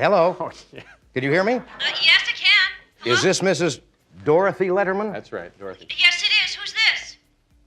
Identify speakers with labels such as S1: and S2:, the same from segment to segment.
S1: Hello?
S2: Oh, yeah.
S1: Can you hear me?
S3: Yes, I can. Hello?
S1: Is this Mrs. Dorothy Letterman?
S2: That's right, Dorothy.
S3: Yes, it is. Who's this?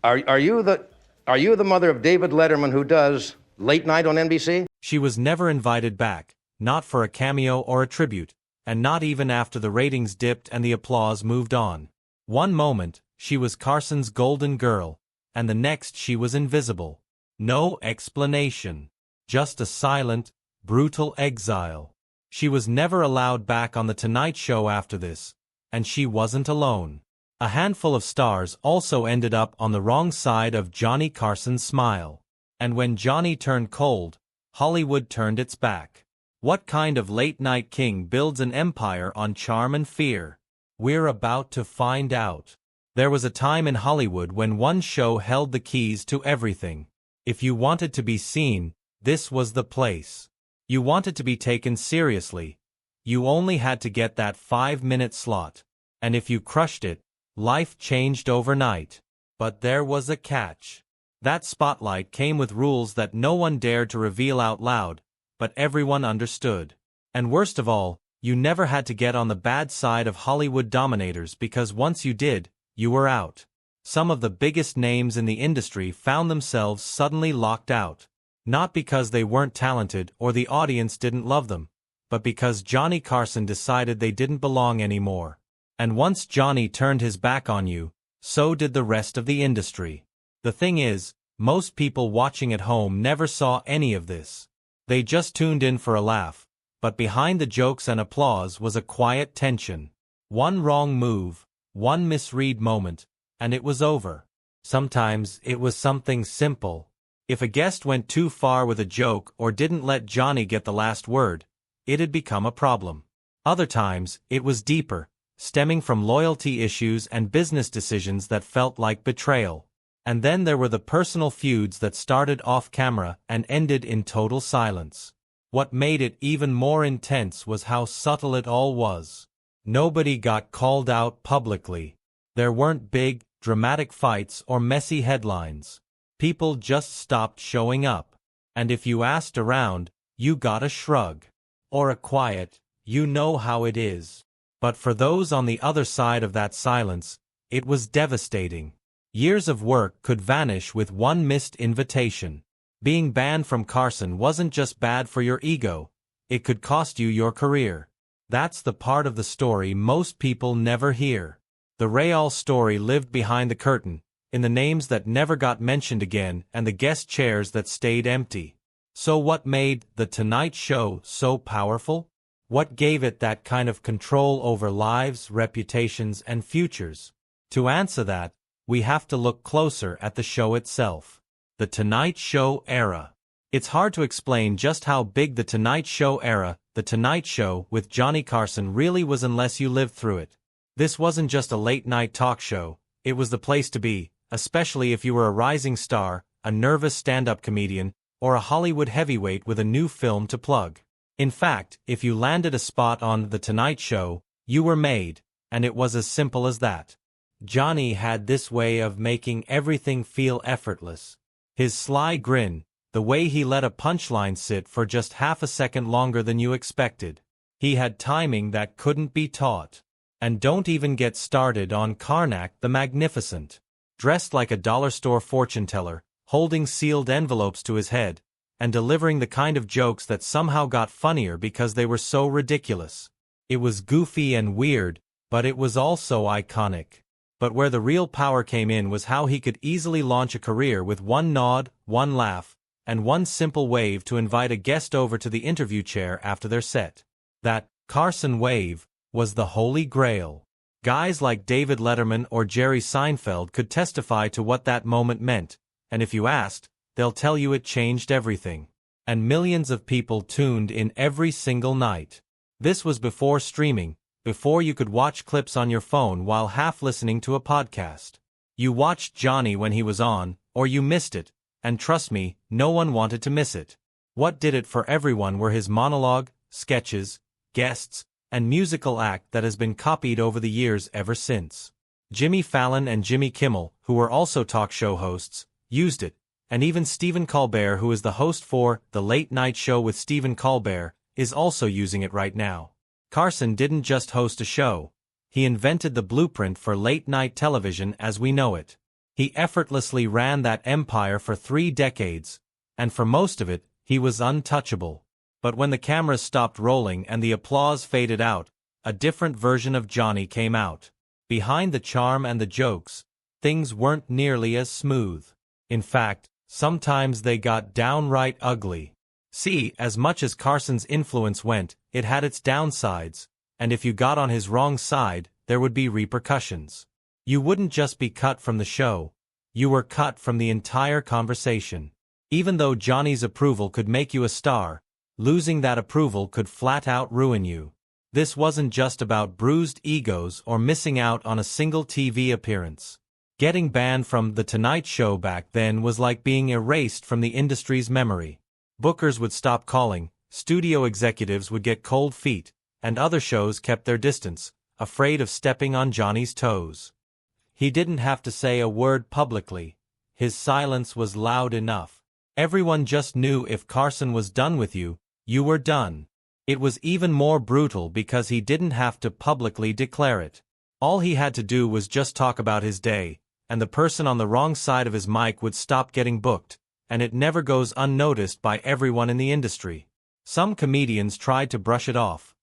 S1: Are you the mother of David Letterman who does Late Night on NBC?
S4: She was never invited back, not for a cameo or a tribute, and not even after the ratings dipped and the applause moved on. One moment, she was Carson's golden girl, and the next she was invisible. No explanation. Just a silent, brutal exile. She was never allowed back on The Tonight Show after this, and she wasn't alone. A handful of stars also ended up on the wrong side of Johnny Carson's smile. And when Johnny turned cold, Hollywood turned its back. What kind of late-night king builds an empire on charm and fear? We're about to find out. There was a time in Hollywood when one show held the keys to everything. If you wanted to be seen, this was the place. You wanted to be taken seriously. You only had to get that 5-minute slot. And if you crushed it, life changed overnight. But there was a catch. That spotlight came with rules that no one dared to reveal out loud, but everyone understood. And worst of all, you never had to get on the bad side of Hollywood dominators because once you did, you were out. Some of the biggest names in the industry found themselves suddenly locked out. Not because they weren't talented or the audience didn't love them, but because Johnny Carson decided they didn't belong anymore. And once Johnny turned his back on you, so did the rest of the industry. The thing is, most people watching at home never saw any of this. They just tuned in for a laugh, but behind the jokes and applause was a quiet tension. One wrong move, one misread moment, and it was over. Sometimes it was something simple. If a guest went too far with a joke or didn't let Johnny get the last word, it had become a problem. Other times, it was deeper, stemming from loyalty issues and business decisions that felt like betrayal. And then there were the personal feuds that started off camera and ended in total silence. What made it even more intense was how subtle it all was. Nobody got called out publicly. There weren't big, dramatic fights or messy headlines. People just stopped showing up. And if you asked around, you got a shrug. Or a quiet, you know how it is. But for those on the other side of that silence, it was devastating. Years of work could vanish with one missed invitation. Being banned from Carson wasn't just bad for your ego, it could cost you your career. That's the part of the story most people never hear. The real story lived behind the curtain, in the names that never got mentioned again and the guest chairs that stayed empty. So what made The Tonight Show so powerful? What gave it that kind of control over lives, reputations, and futures? To answer that, we have to look closer at the show itself. The Tonight Show era. It's hard to explain just how big the Tonight Show era, The Tonight Show with Johnny Carson really was unless you lived through it. This wasn't just a late-night talk show, it was the place to be, especially if you were a rising star, a nervous stand-up comedian, or a Hollywood heavyweight with a new film to plug. In fact, if you landed a spot on The Tonight Show, you were made, and it was as simple as that. Johnny had this way of making everything feel effortless. His sly grin, the way he let a punchline sit for just half a second longer than you expected. He had timing that couldn't be taught. And don't even get started on Karnak the Magnificent. Dressed like a dollar store fortune teller, holding sealed envelopes to his head, and delivering the kind of jokes that somehow got funnier because they were so ridiculous. It was goofy and weird, but it was also iconic. But where the real power came in was how he could easily launch a career with one nod, one laugh, and one simple wave to invite a guest over to the interview chair after their set. That Carson wave was the holy grail. Guys like David Letterman or Jerry Seinfeld could testify to what that moment meant, and if you asked, they'll tell you it changed everything. And millions of people tuned in every single night. This was before streaming, before you could watch clips on your phone while half listening to a podcast. You watched Johnny when he was on, or you missed it, and trust me, no one wanted to miss it. What did it for everyone were his monologue, sketches, guests, and musical act that has been copied over the years ever since. Jimmy Fallon and Jimmy Kimmel, who were also talk show hosts, used it, and even Stephen Colbert, who is the host for The Late Night Show with Stephen Colbert, is also using it right now. Carson didn't just host a show. He invented the blueprint for late-night television as we know it. He effortlessly ran that empire for 3 decades, and for most of it, he was untouchable. But when the cameras stopped rolling and the applause faded out, a different version of Johnny came out. Behind the charm and the jokes, things weren't nearly as smooth. In fact, sometimes they got downright ugly. See, as much as Carson's influence went, it had its downsides, and if you got on his wrong side, there would be repercussions. You wouldn't just be cut from the show, you were cut from the entire conversation. Even though Johnny's approval could make you a star, losing that approval could flat out ruin you. This wasn't just about bruised egos or missing out on a single TV appearance. Getting banned from The Tonight Show back then was like being erased from the industry's memory. Bookers would stop calling, studio executives would get cold feet, and other shows kept their distance, afraid of stepping on Johnny's toes. He didn't have to say a word publicly. His silence was loud enough. Everyone just knew if Carson was done with you, you were done. It was even more brutal because he didn't have to publicly declare it. All he had to do was just talk about his day, and the person on the wrong side of his mic would stop getting booked, and it never goes unnoticed by everyone in the industry. Some comedians tried to brush it off.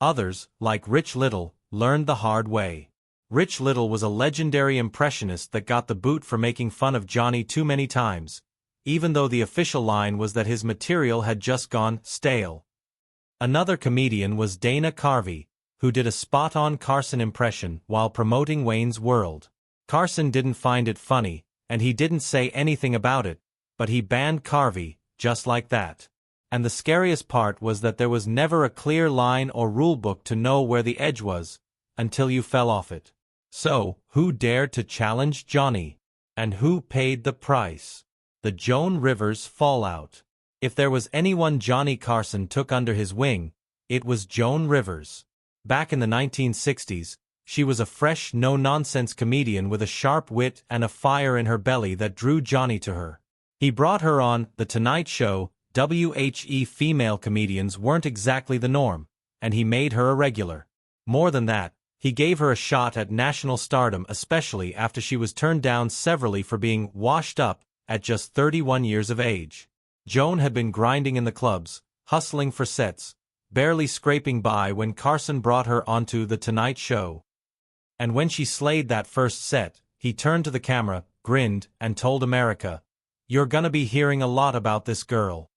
S4: Others, like Rich Little, learned the hard way. Rich Little was a legendary impressionist that got the boot for making fun of Johnny too many times, even though the official line was that his material had just gone stale. Another comedian was Dana Carvey, who did a spot-on Carson impression while promoting Wayne's World. Carson didn't find it funny, and he didn't say anything about it, but he banned Carvey, just like that. And the scariest part was that there was never a clear line or rulebook to know where the edge was, until you fell off it. So, who dared to challenge Johnny? And who paid the price? The Joan Rivers fallout. If there was anyone Johnny Carson took under his wing, it was Joan Rivers. Back in the 1960s, she was a fresh, no-nonsense comedian with a sharp wit and a fire in her belly that drew Johnny to her. He brought her on The Tonight Show. Female comedians weren't exactly the norm, and he made her a regular. More than that, he gave her a shot at national stardom, especially after she was turned down severally for being washed up at just 31 years of age. Joan had been grinding in the clubs, hustling for sets, barely scraping by when Carson brought her onto The Tonight Show. And when she slayed that first set, he turned to the camera, grinned, and told America, "You're gonna be hearing a lot about this girl."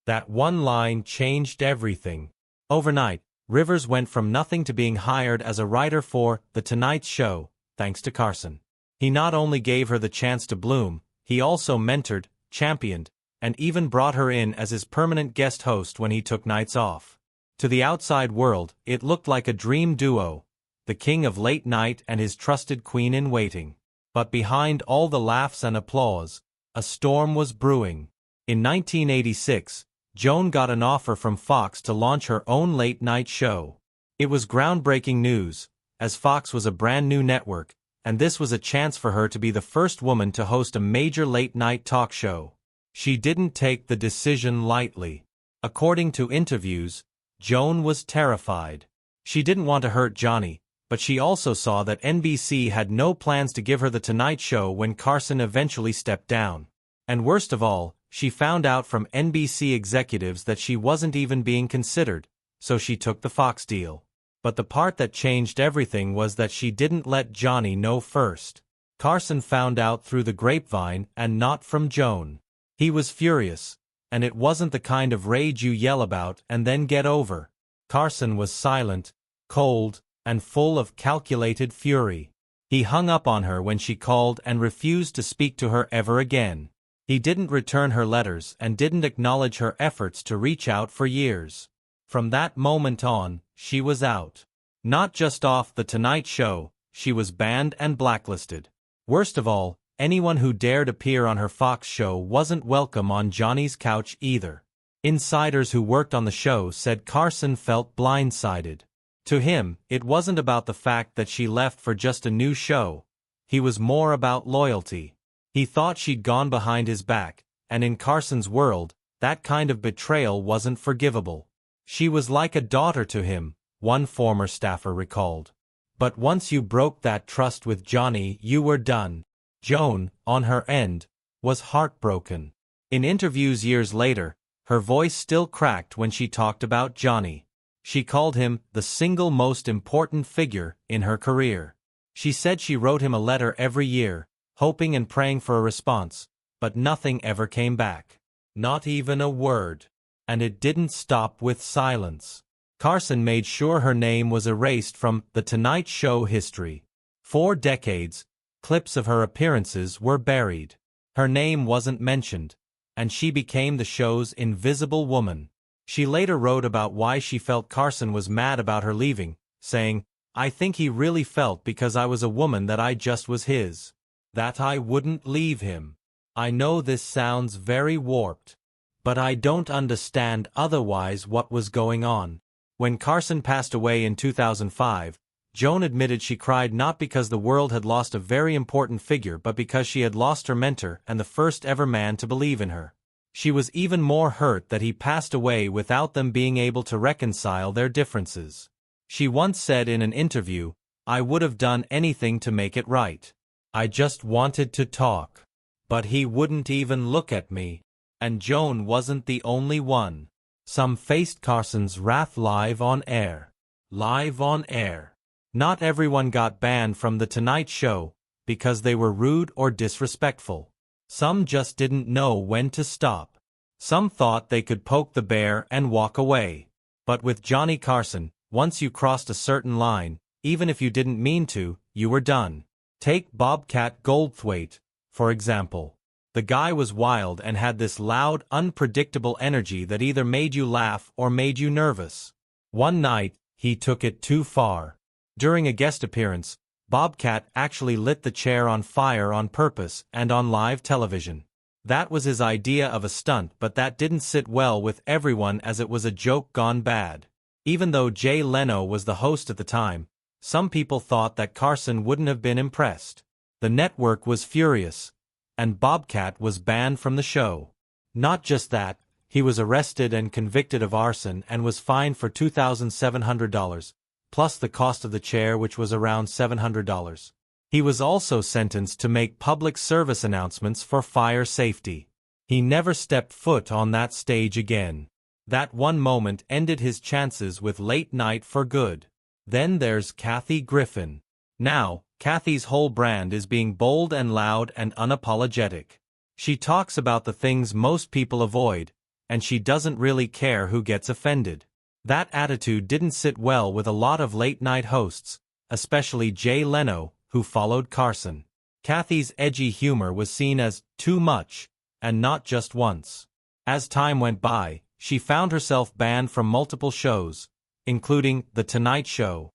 S4: That one line changed everything. Overnight, Rivers went from nothing to being hired as a writer for The Tonight Show, thanks to Carson. He not only gave her the chance to bloom, he also mentored, championed, and even brought her in as his permanent guest host when he took nights off. To the outside world, it looked like a dream duo, the king of late night and his trusted queen-in-waiting. But behind all the laughs and applause, a storm was brewing. In 1986, Joan got an offer from Fox to launch her own late-night show. It was groundbreaking news, as Fox was a brand-new network, and this was a chance for her to be the first woman to host a major late-night talk show. She didn't take the decision lightly. According to interviews, Joan was terrified. She didn't want to hurt Johnny, but she also saw that NBC had no plans to give her The Tonight Show when Carson eventually stepped down. And worst of all, she found out from NBC executives that she wasn't even being considered, so she took the Fox deal. But the part that changed everything was that she didn't let Johnny know first. Carson found out through the grapevine and not from Joan. He was furious, and it wasn't the kind of rage you yell about and then get over. Carson was silent, cold, and full of calculated fury. He hung up on her when she called and refused to speak to her ever again. He didn't return her letters and didn't acknowledge her efforts to reach out for years. From that moment on, she was out. Not just off The Tonight Show, she was banned and blacklisted. Worst of all, anyone who dared appear on her Fox show wasn't welcome on Johnny's couch either. Insiders who worked on the show said Carson felt blindsided. To him, it wasn't about the fact that she left for just a new show. He was more about loyalty. He thought she'd gone behind his back, and in Carson's world, that kind of betrayal wasn't forgivable. She was like a daughter to him, one former staffer recalled. But once you broke that trust with Johnny, you were done. Joan, on her end, was heartbroken. In interviews years later, her voice still cracked when she talked about Johnny. She called him the single most important figure in her career. She said she wrote him a letter every year, hoping and praying for a response, but nothing ever came back. Not even a word. And it didn't stop with silence. Carson made sure her name was erased from The Tonight Show history. 4 decades, clips of her appearances were buried. Her name wasn't mentioned, and she became the show's invisible woman. She later wrote about why she felt Carson was mad about her leaving, saying, "I think he really felt because I was a woman that I just was his. That I wouldn't leave him. I know this sounds very warped, but I don't understand otherwise what was going on." When Carson passed away in 2005, Joan admitted she cried not because the world had lost a very important figure but because she had lost her mentor and the first ever man to believe in her. She was even more hurt that he passed away without them being able to reconcile their differences. She once said in an interview, "I would have done anything to make it right. I just wanted to talk. But he wouldn't even look at me." And Joan wasn't the only one. Some faced Carson's wrath live on air. Live on air. Not everyone got banned from The Tonight Show because they were rude or disrespectful. Some just didn't know when to stop. Some thought they could poke the bear and walk away. But with Johnny Carson, once you crossed a certain line, even if you didn't mean to, you were done. Take Bobcat Goldthwait, for example. The guy was wild and had this loud, unpredictable energy that either made you laugh or made you nervous. One night, he took it too far. During a guest appearance, Bobcat actually lit the chair on fire on purpose and on live television. That was his idea of a stunt, but that didn't sit well with everyone as it was a joke gone bad. Even though Jay Leno was the host at the time, some people thought that Carson wouldn't have been impressed. The network was furious, and Bobcat was banned from the show. Not just that, he was arrested and convicted of arson and was fined for $2,700, plus the cost of the chair, which was around $700. He was also sentenced to make public service announcements for fire safety. He never stepped foot on that stage again. That one moment ended his chances with late night for good. Then there's Kathy Griffin. Now, Kathy's whole brand is being bold and loud and unapologetic. She talks about the things most people avoid, and she doesn't really care who gets offended. That attitude didn't sit well with a lot of late-night hosts, especially Jay Leno, who followed Carson. Kathy's edgy humor was seen as too much, and not just once. As time went by, she found herself banned from multiple shows, including The Tonight Show.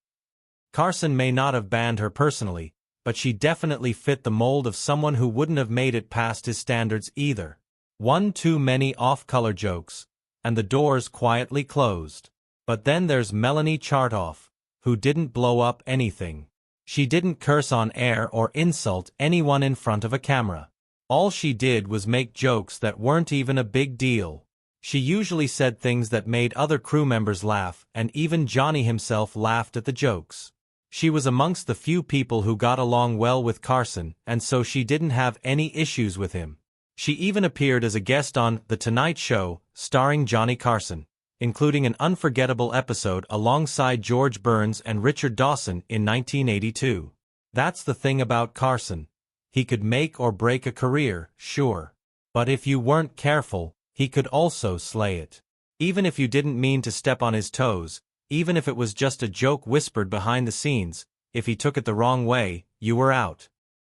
S4: Carson may not have banned her personally, but she definitely fit the mold of someone who wouldn't have made it past his standards either. One too many off-color jokes, and the doors quietly closed. But then there's Melanie Chartoff, who didn't blow up anything. She didn't curse on air or insult anyone in front of a camera. All she did was make jokes that weren't even a big deal. She usually said things that made other crew members laugh, and even Johnny himself laughed at the jokes. She was amongst the few people who got along well with Carson, and so she didn't have any issues with him. She even appeared as a guest on The Tonight Show, starring Johnny Carson, including an unforgettable episode alongside George Burns and Richard Dawson in 1982. That's the thing about Carson. He could make or break a career, sure. But if you weren't careful, he could also slay it. Even if you didn't mean to step on his toes, even if it was just a joke whispered behind the scenes, if he took it the wrong way, you were out.